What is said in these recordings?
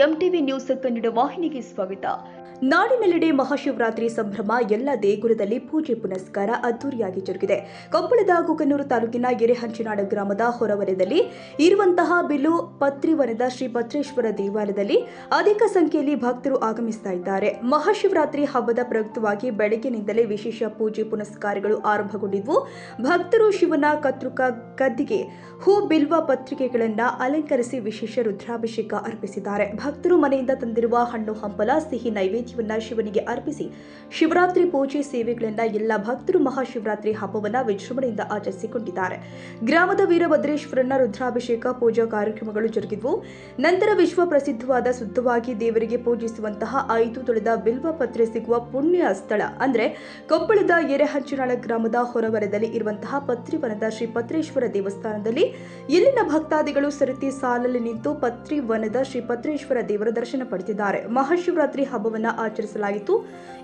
MTV news Kannada ವಾಹಿನಿಗೆ ಸ್ವಾಗತ. ನಾಡಿನೆಲ್ಲೆಡೆ ಮಹಾಶಿವರಾತ್ರಿ ಸಂಭ್ರಮ ಎಲ್ಲ ದೇಗುಲದಲ್ಲಿ ಪೂಜೆ ಪುನಸ್ಕಾರ ಅದ್ದೂರಿಯಾಗಿ ಜರುಗಿದೆ. ಕೊಪ್ಪಳದ ಕುಕನೂರು ತಾಲೂಕಿನ ಎರೆಹಂಚಿನಾಡ ಗ್ರಾಮದ ಹೊರವಲಯದಲ್ಲಿ ಇರುವಂತಹ ಬಿಲ್ಲು ಪತ್ರಿವನದ ಶ್ರೀ ಪತ್ರೇಶ್ವರ ದೇವಾಲಯದಲ್ಲಿ ಅಧಿಕ ಸಂಖ್ಯೆಯಲ್ಲಿ ಭಕ್ತರು ಆಗಮಿಸ್ತಾ ಇದ್ದಾರೆ. ಮಹಾಶಿವರಾತ್ರಿ ಹಬ್ಬದ ಪ್ರಯುಕ್ತವಾಗಿ ಬೆಳಗ್ಗಿನಿಂದಲೇ ವಿಶೇಷ ಪೂಜೆ ಪುನಸ್ಕಾರಗಳು ಆರಂಭಗೊಂಡಿದ್ವು. ಭಕ್ತರು ಶಿವನ ಕತೃಕ ಗದ್ದಿಗೆ ಹೂ ಬಿಲ್ವ ಪತ್ರಿಕೆಗಳನ್ನು ಅಲಂಕರಿಸಿ ವಿಶೇಷ ರುದ್ರಾಭಿಷೇಕ ಅರ್ಪಿಸಿದ್ದಾರೆ. ಭಕ್ತರು ಮನೆಯಿಂದ ತಂದಿರುವ ಹಣ್ಣು ಹಂಪಲ ಸಿಹಿ ನೈವೇದ್ಯವನ್ನ ಶಿವನಿಗೆ ಅರ್ಪಿಸಿ ಶಿವರಾತ್ರಿ ಪೂಜೆ ಸೇವೆಗಳನ್ನ ಎಲ್ಲ ಭಕ್ತರು ಮಹಾಶಿವರಾತ್ರಿ ಹಬ್ಬವನ್ನ ವಿಜೃಂಭಣೆಯಿಂದ ಆಚರಿಸಿಕೊಂಡಿದ್ದಾರೆ. ಗ್ರಾಮದ ವೀರಭದ್ರೇಶ್ವರನ ರುದ್ರಾಭಿಷೇಕ ಪೂಜಾ ಕಾರ್ಯಕ್ರಮಗಳು ಜರುಗಿದ್ವು. ನಂತರ ವಿಶ್ವ ಪ್ರಸಿದ್ಧವಾದ ಶುದ್ಧವಾಗಿ ದೇವರಿಗೆ ಪೂಜಿಸುವಂತಹ 5 ತೊಳೆದ ಬಿಲ್ವ ಪತ್ರೆ ಸಿಗುವ ಪುಣ್ಯ ಸ್ಥಳ ಅಂದ್ರೆ ಕೊಪ್ಪಳದ ಎರೆಹಂಚಿನಾಳ ಗ್ರಾಮದ ಹೊರವಲಯದಲ್ಲಿ ಇರುವಂತಹ ಪತ್ರಿವನದ ಶ್ರೀ ಪತ್ರೇಶ್ವರ ದೇವಸ್ಥಾನದಲ್ಲಿ ಇಲ್ಲಿನ ಭಕ್ತಾದಿಗಳು ಸರಿತಿ ಸಾಲಲ್ಲಿ ನಿಂತು ಪತ್ರಿವನದ ಶ್ರೀ ಪತ್ರೇಶ್ವರ ದೇವರ ದರ್ಶನ ಪಡೆದಿದ್ದಾರೆ. ಮಹಾಶಿವರಾತ್ರಿ ಹಬ್ಬವನ್ನ ಆಚರಿಸಲಾಯಿತು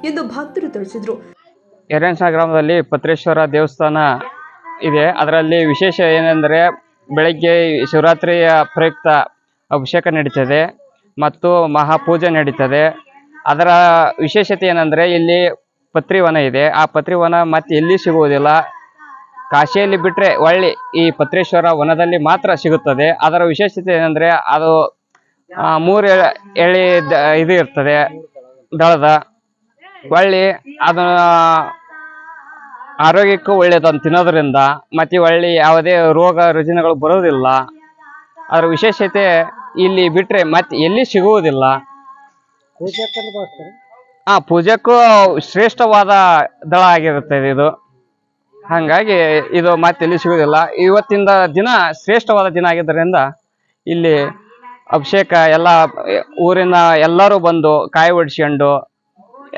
ಎಂದು ಭಕ್ತರು ತಿಳಿಸಿದರು. ಎರೆಹಂಚಿನಾಳ ಗ್ರಾಮದಲ್ಲಿ ಪತ್ರೇಶ್ವರ ದೇವಸ್ಥಾನ ಇದೆ. ಅದರಲ್ಲಿ ವಿಶೇಷ ಏನೆಂದರೆ ಬೆಳಗ್ಗೆ ಶಿವರಾತ್ರಿಯ ಪ್ರಯುಕ್ತ ಅಭಿಷೇಕ ನಡೀತದೆ ಮತ್ತು ಮಹಾಪೂಜೆ ನಡೀತದೆ. ಅದರ ವಿಶೇಷತೆ ಏನೆಂದರೆ ಇಲ್ಲಿ ಪತ್ರಿವನ ಇದೆ. ಆ ಪತ್ರಿವನ ಮತ್ತೆ ಎಲ್ಲಿ ಸಿಗುವುದಿಲ್ಲ. ಕಾಶಿಯಲ್ಲಿ ಬಿಟ್ಟರೆ ಒಳ್ಳೆ ಈ ಪತ್ರೇಶ್ವರ ವನದಲ್ಲಿ ಮಾತ್ರ ಸಿಗುತ್ತದೆ. ಅದರ ವಿಶೇಷತೆ ಏನಂದರೆ ಅದು 3 ಎಳೆ ಇದು ಇರ್ತದೆ ದಳದ ಒಳ್ಳೆ ಅದು ಆರೋಗ್ಯಕ್ಕೂ ಒಳ್ಳೆಯದನ್ನು ತಿನ್ನೋದ್ರಿಂದ ಮತ್ತು ಒಳ್ಳೆ ಯಾವುದೇ ರೋಗ ರುಜಿನಗಳು ಬರೋದಿಲ್ಲ. ಅದರ ವಿಶೇಷತೆ ಇಲ್ಲಿ ಬಿಟ್ಟರೆ ಮತ್ತೆ ಎಲ್ಲಿ ಸಿಗುವುದಿಲ್ಲ. ಪೂಜೆಕ್ಕೂ ಶ್ರೇಷ್ಠವಾದ ದಳ ಆಗಿರುತ್ತದೆ ಇದು. ಹಾಗಾಗಿ ಇದು ಮತ್ತೆ ಎಲ್ಲಿ ಸಿಗುವುದಿಲ್ಲ. ಇವತ್ತಿನ ದಿನ ಶ್ರೇಷ್ಠವಾದ ದಿನ ಆಗಿದ್ದರಿಂದ ಇಲ್ಲಿ ಅಭಿಷೇಕ ಎಲ್ಲ ಊರಿನ ಎಲ್ಲರೂ ಬಂದು ಕಾಯಿ ಹೊಡ್ಸ್ಕೊಂಡು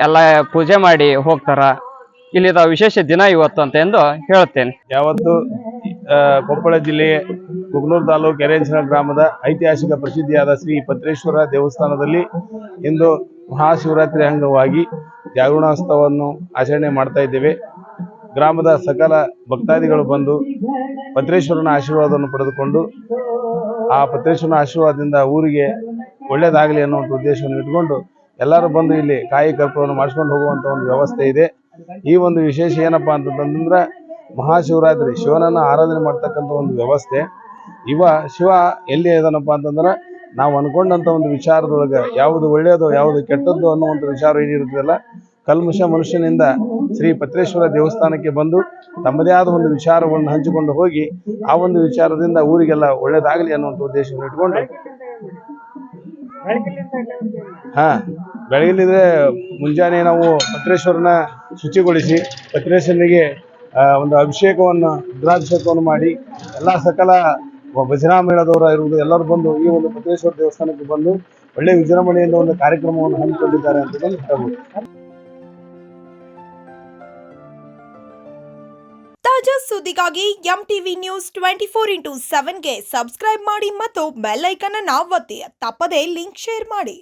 ಎಲ್ಲ ಪೂಜೆ ಮಾಡಿ ಹೋಗ್ತಾರ. ಇಲ್ಲಿದ ವಿಶೇಷ ದಿನ ಇವತ್ತು ಅಂತ ಎಂದು ಹೇಳುತ್ತೇನೆ. ಯಾವತ್ತು ಕೊಪ್ಪಳ ಜಿಲ್ಲೆಯ ಕುಕನೂರು ತಾಲೂಕು ಎರೆಹಂಚಿನಾಳ ಗ್ರಾಮದ ಐತಿಹಾಸಿಕ ಪ್ರಸಿದ್ಧಿಯಾದ ಶ್ರೀ ಪತ್ರೇಶ್ವರ ದೇವಸ್ಥಾನದಲ್ಲಿ ಇಂದು ಮಹಾಶಿವರಾತ್ರಿ ಅಂಗವಾಗಿ ಜಾಗರಣೋತ್ಸವವನ್ನು ಆಚರಣೆ ಮಾಡ್ತಾ ಇದ್ದೇವೆ. ಗ್ರಾಮದ ಸಕಲ ಭಕ್ತಾದಿಗಳು ಬಂದು ಪತ್ರೇಶ್ವರನ ಆಶೀರ್ವಾದವನ್ನು ಪಡೆದುಕೊಂಡು ಆ ಪತ್ರೇಶ್ವರನ ಆಶೀರ್ವಾದದಿಂದ ಊರಿಗೆ ಒಳ್ಳೆಯದಾಗಲಿ ಅನ್ನುವಂಥ ಉದ್ದೇಶವನ್ನು ಇಟ್ಕೊಂಡು ಎಲ್ಲರೂ ಬಂದು ಇಲ್ಲಿ ಕಾಯಿ ಕರ್ಪೂರವನ್ನು ಮಾಡಿಸ್ಕೊಂಡು ಹೋಗುವಂಥ ಒಂದು ವ್ಯವಸ್ಥೆ ಇದೆ. ಈ ಒಂದು ವಿಶೇಷ ಏನಪ್ಪಾ ಅಂತಂದ್ರೆ ಮಹಾಶಿವರಾತ್ರಿ ಶಿವನನ್ನು ಆರಾಧನೆ ಮಾಡ್ತಕ್ಕಂಥ ಒಂದು ವ್ಯವಸ್ಥೆ. ಶಿವ ಎಲ್ಲಿ ಇದನಪ್ಪ ಅಂತಂದ್ರೆ ನಾವು ಅನ್ಕೊಂಡಂಥ ಒಂದು ವಿಚಾರದೊಳಗೆ ಯಾವುದು ಒಳ್ಳೆಯದು ಯಾವುದು ಕೆಟ್ಟದ್ದು ಅನ್ನುವಂಥ ವಿಚಾರ ಏನಿರುತ್ತದಲ್ಲ, ಕಲ್ಮಶ ಮನುಷ್ಯನಿಂದ ಶ್ರೀ ಪತ್ರೇಶ್ವರ ದೇವಸ್ಥಾನಕ್ಕೆ ಬಂದು ತಮ್ಮದೇ ಆದ ಒಂದು ವಿಚಾರವನ್ನು ಹಂಚಿಕೊಂಡು ಹೋಗಿ ಆ ಒಂದು ವಿಚಾರದಿಂದ ಊರಿಗೆಲ್ಲ ಒಳ್ಳೇದಾಗಲಿ ಅನ್ನುವಂಥ ಉದ್ದೇಶವನ್ನು ಇಟ್ಕೊಂಡು ಬೆಳಗಿಲಿದ್ರೆ ಮುಂಜಾನೆ ನಾವು ಪತ್ರೇಶ್ವರನ ಶುಚಿಗೊಳಿಸಿ ಪತ್ರೇಶ್ವರನಿಗೆ ಒಂದು ಅಭಿಷೇಕವನ್ನು ರುದ್ರಾಭಿಷೇಕವನ್ನು ಮಾಡಿ ಎಲ್ಲ ಸಕಲ ಭಜನಾ ಮೇಳದವರ ಇರುವುದು ಎಲ್ಲರೂ ಬಂದು ಈ ಒಂದು ಪತ್ರೇಶ್ವರ ದೇವಸ್ಥಾನಕ್ಕೆ ಬಂದು ಒಳ್ಳೆ ವಿಜೃಂಭಣೆಯಿಂದ ಒಂದು ಕಾರ್ಯಕ್ರಮವನ್ನು ಹಮ್ಮಿಕೊಂಡಿದ್ದಾರೆ ಅಂತ ಹೇಳ್ಬೋದು. ತಾಜಾ ಸುದ್ದಿಗಾಗಿ ಎಂಟಿವಿ ನ್ಯೂಸ್ 24x7ಗೆ ಸಬ್ಸ್ಕ್ರೈಬ್ ಮಾಡಿ ಮತ್ತು ಬೆಲ್ ಐಕಾನ್ ಅನ್ನು ಒತ್ತಿ. ತಪ್ಪದೇ ಲಿಂಕ್ ಶೇರ್ ಮಾಡಿ.